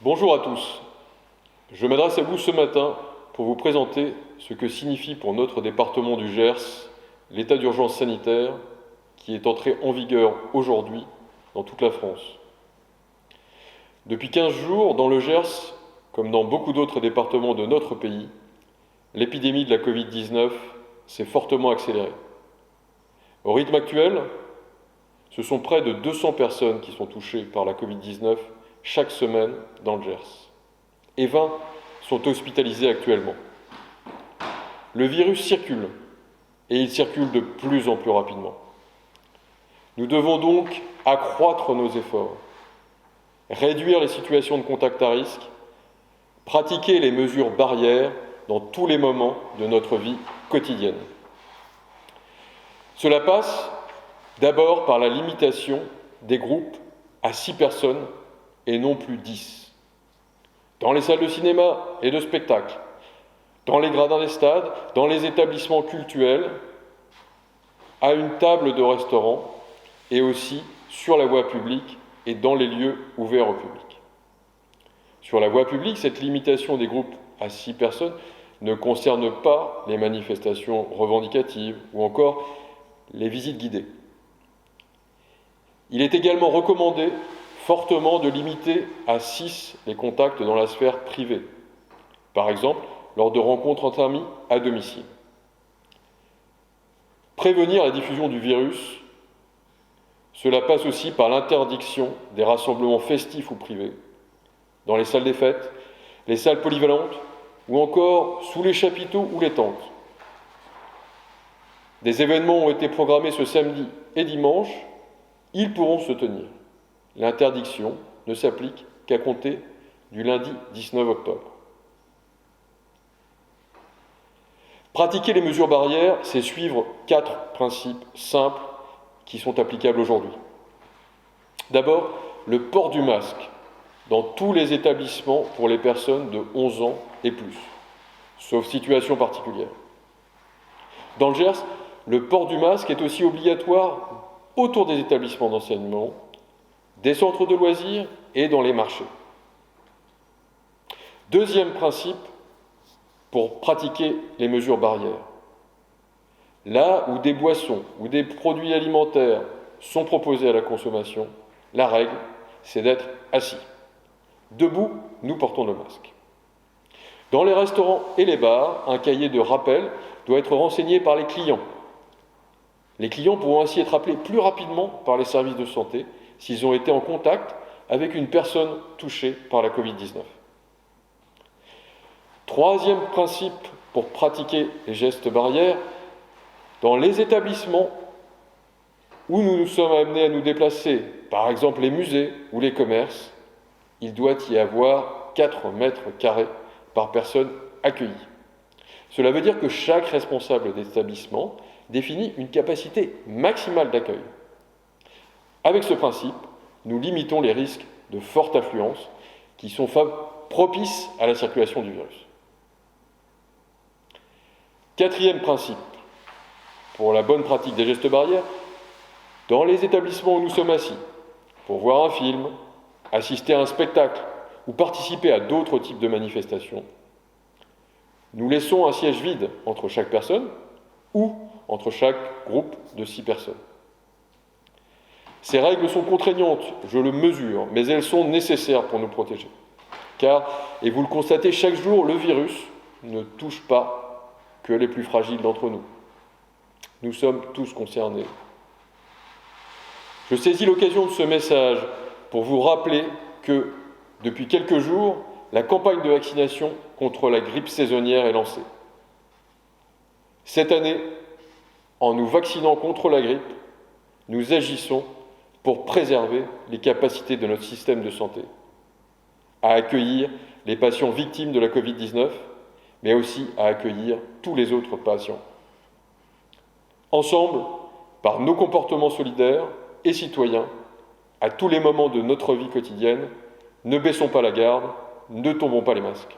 Bonjour à tous. Je m'adresse à vous ce matin pour vous présenter ce que signifie pour notre département du Gers l'état d'urgence sanitaire qui est entré en vigueur aujourd'hui dans toute la France. Depuis 15 jours, dans le Gers, comme dans beaucoup d'autres départements de notre pays, l'épidémie de la Covid-19 s'est fortement accélérée. Au rythme actuel, ce sont près de 200 personnes qui sont touchées par la Covid-19 chaque semaine dans le Gers. Et 20 sont hospitalisés actuellement. Le virus circule, et il circule de plus en plus rapidement. Nous devons donc accroître nos efforts, réduire les situations de contact à risque, pratiquer les mesures barrières dans tous les moments de notre vie quotidienne. Cela passe d'abord par la limitation des groupes à 6 personnes et non plus 10. Dans les salles de cinéma et de spectacle, dans les gradins des stades, dans les établissements cultuels, à une table de restaurant et aussi sur la voie publique et dans les lieux ouverts au public. Sur la voie publique, cette limitation des groupes à 6 personnes ne concerne pas les manifestations revendicatives ou encore les visites guidées. Il est également recommandé fortement de limiter à 6 les contacts dans la sphère privée, par exemple lors de rencontres entre amis à domicile. Prévenir la diffusion du virus, cela passe aussi par l'interdiction des rassemblements festifs ou privés, dans les salles des fêtes, les salles polyvalentes ou encore sous les chapiteaux ou les tentes. Des événements ont été programmés ce samedi et dimanche, ils pourront se tenir. L'interdiction ne s'applique qu'à compter du lundi 19 octobre. Pratiquer les mesures barrières, c'est suivre 4 principes simples qui sont applicables aujourd'hui. D'abord, le port du masque dans tous les établissements pour les personnes de 11 ans et plus, sauf situation particulière. Dans le Gers, le port du masque est aussi obligatoire autour des établissements d'enseignement, des centres de loisirs et dans les marchés. Deuxième principe pour pratiquer les mesures barrières. Là où des boissons ou des produits alimentaires sont proposés à la consommation, la règle, c'est d'être assis. Debout, nous portons le masque. Dans les restaurants et les bars, un cahier de rappel doit être renseigné par les clients. Les clients pourront ainsi être appelés plus rapidement par les services de santé s'ils ont été en contact avec une personne touchée par la Covid-19. Troisième principe pour pratiquer les gestes barrières, dans les établissements où nous nous sommes amenés à nous déplacer, par exemple les musées ou les commerces, il doit y avoir 4 mètres carrés par personne accueillie. Cela veut dire que chaque responsable d'établissement définit une capacité maximale d'accueil. Avec ce principe, nous limitons les risques de forte affluence qui sont propices à la circulation du virus. Quatrième principe, pour la bonne pratique des gestes barrières, dans les établissements où nous sommes assis, pour voir un film, assister à un spectacle ou participer à d'autres types de manifestations, nous laissons un siège vide entre chaque personne ou entre chaque groupe de 6 personnes. Ces règles sont contraignantes, je le mesure, mais elles sont nécessaires pour nous protéger. Car, et vous le constatez chaque jour, le virus ne touche pas que les plus fragiles d'entre nous. Nous sommes tous concernés. Je saisis l'occasion de ce message pour vous rappeler que, depuis quelques jours, la campagne de vaccination contre la grippe saisonnière est lancée. Cette année, en nous vaccinant contre la grippe, nous agissons pour préserver les capacités de notre système de santé, à accueillir les patients victimes de la Covid-19, mais aussi à accueillir tous les autres patients. Ensemble, par nos comportements solidaires et citoyens, à tous les moments de notre vie quotidienne, ne baissons pas la garde, ne tombons pas les masques.